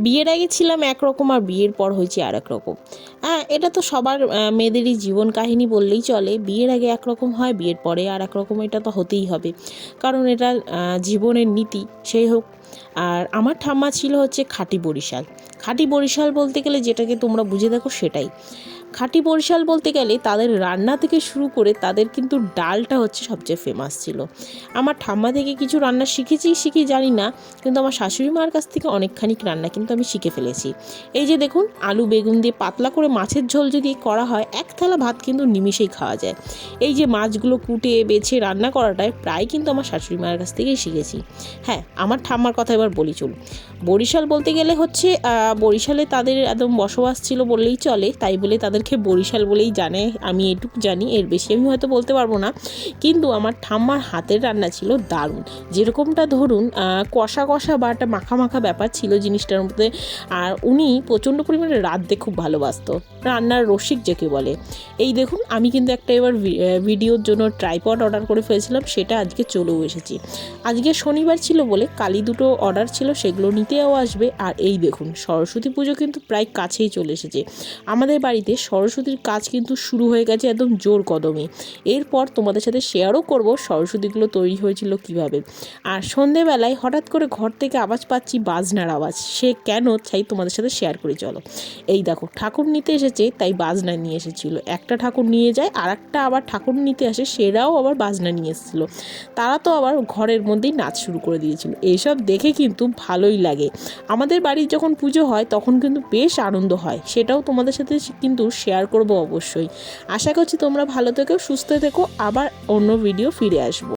বিয়ের আগে ছিলাম একরকম আর বিয়ের পর হয়েছি আর এক রকম। এটা তো সবার মেয়েদেরই জীবন কাহিনী বললেই চলে। বিয়ের আগে একরকম হয়, বিয়ের পরে আর এক রকম, এটা তো হতেই হবে, কারণ এটা জীবনের নীতি। সেই হোক। আর আমার ঠাম্মা ছিল হচ্ছে খাঁটি বরিশাল। খাঁটি বরিশাল বলতে গেলে যেটাকে তোমরা বুঝে দেখো সেটাই। খাঁটি বরিশাল বলতে গেলে তাদের রান্না থেকে শুরু করে তাদের কিন্তু ডালটা হচ্ছে সবচেয়ে ফেমাস ছিল। আমার ঠাম্মা থেকে কিছু রান্না শিখি জানি না, কিন্তু আমার শাশুড়ি মার কাছ থেকে অনেকখানি রান্না কিন্তু আমি শিখে ফেলেছি। এই যে দেখুন, আলু বেগুন দিয়ে পাতলা করে মাছের ঝোল যদি করা হয়, এক থালা ভাত কিন্তু নিমিষেই খাওয়া যায়। এই যে মাছগুলো কুটে বেছে রান্না করাটায় প্রায় কিন্তু আমার শাশুড়ি মায়ের কাছ থেকেই শিখেছি। হ্যাঁ, আমার ঠাম্মার কথা এবার বলি চলুন। বরিশাল বলতে গেলে হচ্ছে বরিশালে তাদের একদম বসবাস ছিল বললেই চলে, তাই বলে তাদেরকে বরিশাল বলেই জানে। আমি এটুকু জানি, এর বেশি আমি হয়তো বলতে পারবো না। কিন্তু আমার ঠাম্মার হাতের রান্না ছিল দারুণ। যেরকমটা ধরুন কষা কষা বা একটা মাখা মাখা ব্যাপার ছিল জিনিসটার মধ্যে। আর উনি প্রচণ্ড পরিমাণে রাঁধতে খুব ভালোবাসতো, রান্নার রসিক যাকে বলে। এই দেখুন, আমি কিন্তু একটা এবার ভিডিওর জন্য ট্রাইপড অর্ডার করে ফেলেছিলাম, সেটা আজকে চলেও এসেছি। আজকে শনিবার ছিল বলে কালি দুটো অর্ডার ছিল, সেগুলো নিতেও আসবে। আর এই দেখুন, সরস্বতী পুজো কিন্তু প্রায় কাছেই চলে এসেছে। আমাদের বাড়িতে সরস্বতীর কাজ কিন্তু শুরু হয়ে গেছে একদম জোর কদমে। এরপর তোমাদের সাথে শেয়ারও করব সরস্বতীগুলো তৈরি হয়েছিল কিভাবে। আর সন্ধেবেলায় হঠাৎ করে ঘর থেকে আওয়াজ পাচ্ছি, বাজনার আওয়াজ। সে কেন চাই তোমাদের সাথে শেয়ার করি চলো। এই দেখো, ঠাকুর নিতে এসেছে তাই বাজনা নিয়ে এসেছিলো। একটা ঠাকুর নিয়ে যায়, আর একটা আবার ঠাকুর নিতে আসে, সেরাও আবার বাজনা নিয়ে এসেছিলো। তারা তো আবার ঘরের মধ্যেই নাচ শুরু করে দিয়েছিল। এইসব দেখে কিন্তু ভালোই লাগে। আমাদের বাড়ির যখন পুজো হয় তখন কিন্তু বেশ আনন্দ হয়, সেটাও তোমাদের সাথে কিন্তু শেয়ার করব অবশ্যই। আশা করছি তোমরা ভালো থেকো, সুস্থ থেকো। আবার অন্য ভিডিও ফিরে আসবো।